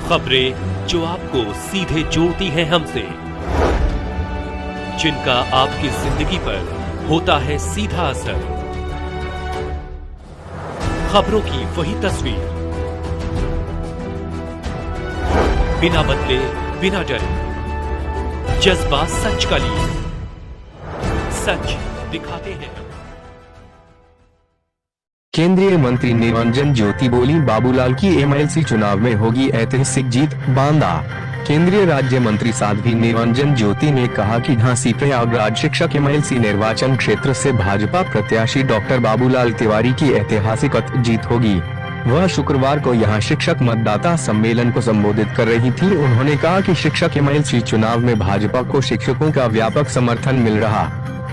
खबरें जो आपको सीधे जोड़ती हैं हमसे, जिनका आपकी जिंदगी पर होता है सीधा असर। खबरों की वही तस्वीर, बिना बदले बिना डरे, जज्बा सच का लिए, सच दिखाते हैं। केंद्रीय मंत्री निरंजन ज्योति बोली, बाबूलाल की एमएलसी चुनाव में होगी ऐतिहासिक जीत, बांदा। केंद्रीय राज्य मंत्री साध्वी निरंजन ज्योति ने कहा कि झांसी प्रयागराज शिक्षक एमएलसी निर्वाचन क्षेत्र से भाजपा प्रत्याशी डॉक्टर बाबूलाल तिवारी की ऐतिहासिक जीत होगी। वह शुक्रवार को यहां शिक्षक मतदाता सम्मेलन को संबोधित कर रही थी। उन्होंने कहा कि शिक्षक एमएलसी चुनाव में भाजपा को शिक्षकों का व्यापक समर्थन मिल रहा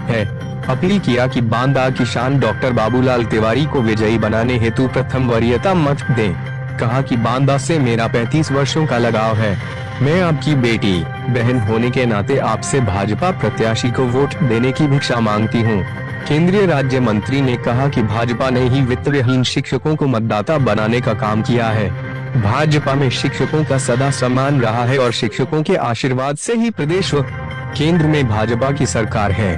है। अपील किया कि बांदा की शान डॉक्टर बाबूलाल तिवारी को विजयी बनाने हेतु प्रथम वरीयता मत दें। कहा कि बांदा से मेरा 35 वर्षों का लगाव है। मैं आपकी बेटी बहन होने के नाते आपसे भाजपा प्रत्याशी को वोट देने की भिक्षा मांगती हूं। केंद्रीय राज्य मंत्री ने कहा कि भाजपा ने ही वित्तविहीन शिक्षकों को मतदाता बनाने का काम किया है। भाजपा में शिक्षकों का सदा सम्मान रहा है और शिक्षकों के आशीर्वाद से ही प्रदेश व केंद्र में भाजपा की सरकार है।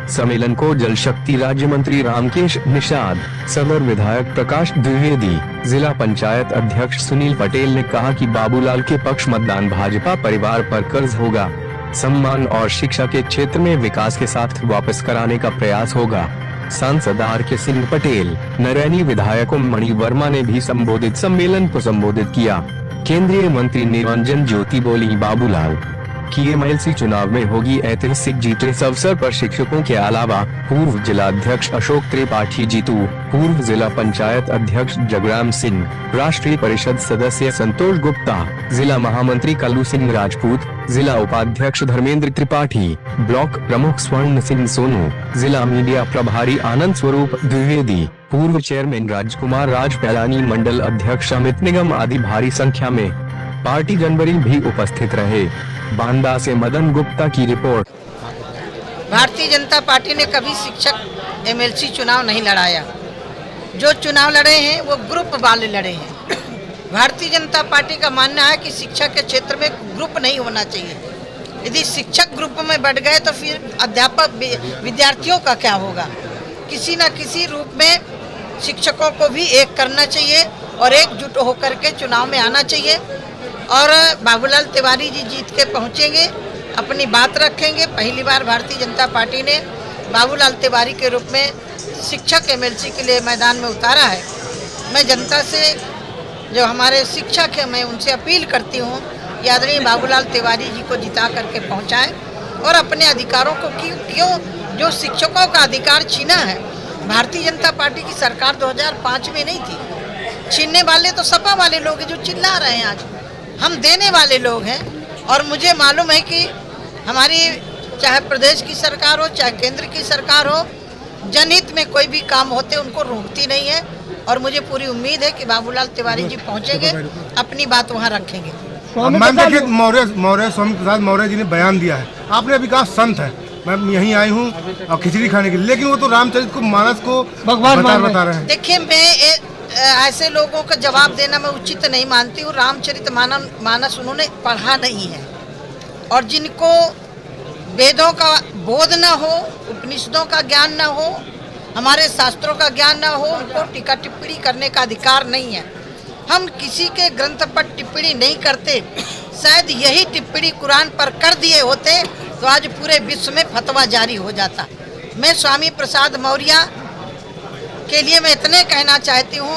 सम्मेलन को जल शक्ति राज्य मंत्री रामकेश निषाद, सदर विधायक प्रकाश द्विवेदी, जिला पंचायत अध्यक्ष सुनील पटेल ने कहा कि बाबूलाल के पक्ष मतदान भाजपा परिवार पर कर्ज होगा, सम्मान और शिक्षा के क्षेत्र में विकास के साथ वापस कराने का प्रयास होगा। सांसद आर.के. सिंह पटेल, नरैनी विधायक मणि वर्मा ने भी संबोधित सम्मेलन को संबोधित किया। केंद्रीय मंत्री निरंजन ज्योति बोली, बाबूलाल की एमएलसी चुनाव में होगी ऐतिहासिक जीत। इस अवसर पर शिक्षकों के अलावा पूर्व जिलाध्यक्ष अशोक त्रिपाठी जीतू, पूर्व जिला पंचायत अध्यक्ष जगराम सिंह, राष्ट्रीय परिषद सदस्य संतोष गुप्ता, जिला महामंत्री कल्लू सिंह राजपूत, जिला उपाध्यक्ष धर्मेंद्र त्रिपाठी, ब्लॉक प्रमुख स्वर्ण सिंह सोनू, जिला मीडिया प्रभारी आनंद स्वरूप द्विवेदी, पूर्व चेयरमैन राजकुमार राज पैलानी, मंडल अध्यक्ष अमित निगम आदि भारी संख्या में पार्टी जनवरी भी उपस्थित रहे। बांदा से मदन गुप्ता की रिपोर्ट। भारतीय जनता पार्टी ने कभी शिक्षक एमएलसी चुनाव नहीं लड़ाया। जो चुनाव लड़े हैं वो ग्रुप वाले लड़े हैं। भारतीय जनता पार्टी का मानना है कि शिक्षा के क्षेत्र में ग्रुप नहीं होना चाहिए। यदि शिक्षक ग्रुप में बढ़ गए तो फिर अध्यापक विद्यार्थियों का क्या होगा। किसी न किसी रूप में शिक्षकों को भी एक करना चाहिए और एकजुट होकर के चुनाव में आना चाहिए। और बाबूलाल तिवारी जी जीत के पहुँचेंगे, अपनी बात रखेंगे। पहली बार भारतीय जनता पार्टी ने बाबूलाल तिवारी के रूप में शिक्षक एमएलसी के लिए मैदान में उतारा है। मैं जनता से, जो हमारे शिक्षक हैं, मैं उनसे अपील करती हूँ कि आदरणीय बाबूलाल तिवारी जी को जिता करके पहुँचाएं और अपने अधिकारों को क्यों जो शिक्षकों का अधिकार छीना है। भारतीय जनता पार्टी की सरकार 2005 में नहीं थी। छीनने वाले तो सपा वाले लोग हैं जो चिल्ला रहे हैं। आज हम देने वाले लोग हैं और मुझे मालूम है कि हमारी चाहे प्रदेश की सरकार हो चाहे केंद्र की सरकार हो, जनहित में कोई भी काम होते उनको रोकती नहीं है। और मुझे पूरी उम्मीद है कि बाबूलाल तिवारी जी पहुंचेंगे, अपनी बात वहां रखेंगे। मैम देखिए, स्वामी प्रसाद मौर्य जी ने बयान दिया है, आपने अभी कहा संत है, मैं यहीं आई हूँ और खिचड़ी खाने के लिए, लेकिन वो तो रामचरित को मानस को भगवान बता रहे हैं। देखिए, मैं ऐसे लोगों का जवाब देना मैं उचित नहीं मानती हूँ। रामचरित मानस उन्होंने पढ़ा नहीं है और जिनको वेदों का बोध न हो, उपनिषदों का ज्ञान न हो, हमारे शास्त्रों का ज्ञान न हो, उनको टीका टिप्पणी करने का अधिकार नहीं है। हम किसी के ग्रंथ पर टिप्पणी नहीं करते। शायद यही टिप्पणी कुरान पर कर दिए होते तो आज पूरे विश्व में फतवा जारी हो जाता। मैं स्वामी प्रसाद मौर्य के लिए मैं इतने कहना चाहती हूँ,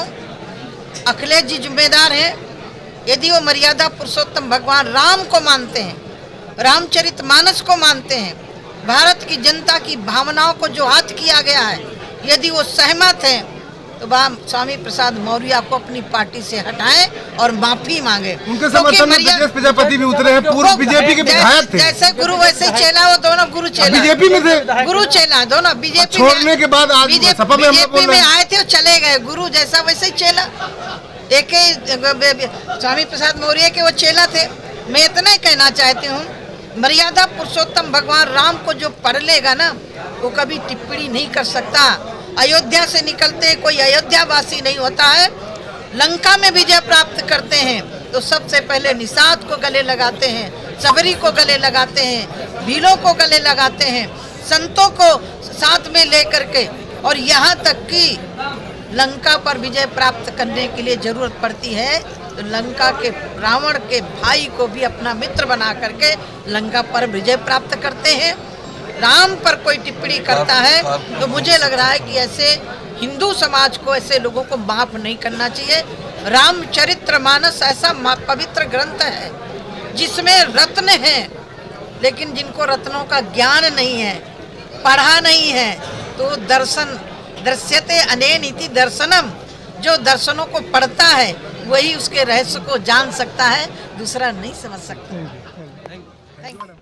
अखिलेश जी जिम्मेदार हैं। यदि वो मर्यादा पुरुषोत्तम भगवान राम को मानते हैं, रामचरितमानस को मानते हैं, भारत की जनता की भावनाओं को जो हत्या किया गया है, यदि वो सहमत हैं तो स्वामी प्रसाद मौर्य को अपनी पार्टी से हटाएं और माफी मांगे। उनके समर्थन में ब्रजेश प्रजापति भी उतरे हैं, पूर्व बीजेपी के विधायक थे। जैसे गुरु वैसे चेला, वो दोनों गुरु चेला बीजेपी में थे, गुरु चेला दोनों बीजेपी छोड़ने के बाद आज सपा में आए थे और चले गए। गुरु जैसा वैसे चेला, एक स्वामी प्रसाद मौर्य के वो चेला थे। मैं इतना ही कहना चाहती हूँ, मर्यादा पुरुषोत्तम भगवान राम को जो पढ़ लेगा ना, वो कभी टिप्पणी नहीं कर सकता। अयोध्या से निकलते कोई अयोध्या वासी नहीं होता है। लंका में विजय प्राप्त करते हैं तो सबसे पहले निषाद को गले लगाते हैं, सबरी को गले लगाते हैं, भीलों को गले लगाते हैं, संतों को साथ में लेकर के, और यहाँ तक कि लंका पर विजय प्राप्त करने के लिए जरूरत पड़ती है तो लंका के रावण के भाई को भी अपना मित्र बना करके लंका पर विजय प्राप्त करते हैं। राम पर कोई टिप्पणी करता है तो मुझे लग रहा है कि ऐसे हिंदू समाज को ऐसे लोगों को माफ नहीं करना चाहिए। रामचरितमानस ऐसा पवित्र ग्रंथ है जिसमें रत्न हैं, लेकिन जिनको रत्नों का ज्ञान नहीं है, पढ़ा नहीं है, तो दर्शन दृश्यते अनेन इति दर्शनम, जो दर्शनों को पढ़ता है वही उसके रहस्य को जान सकता है, दूसरा नहीं समझ सकता। Thank you.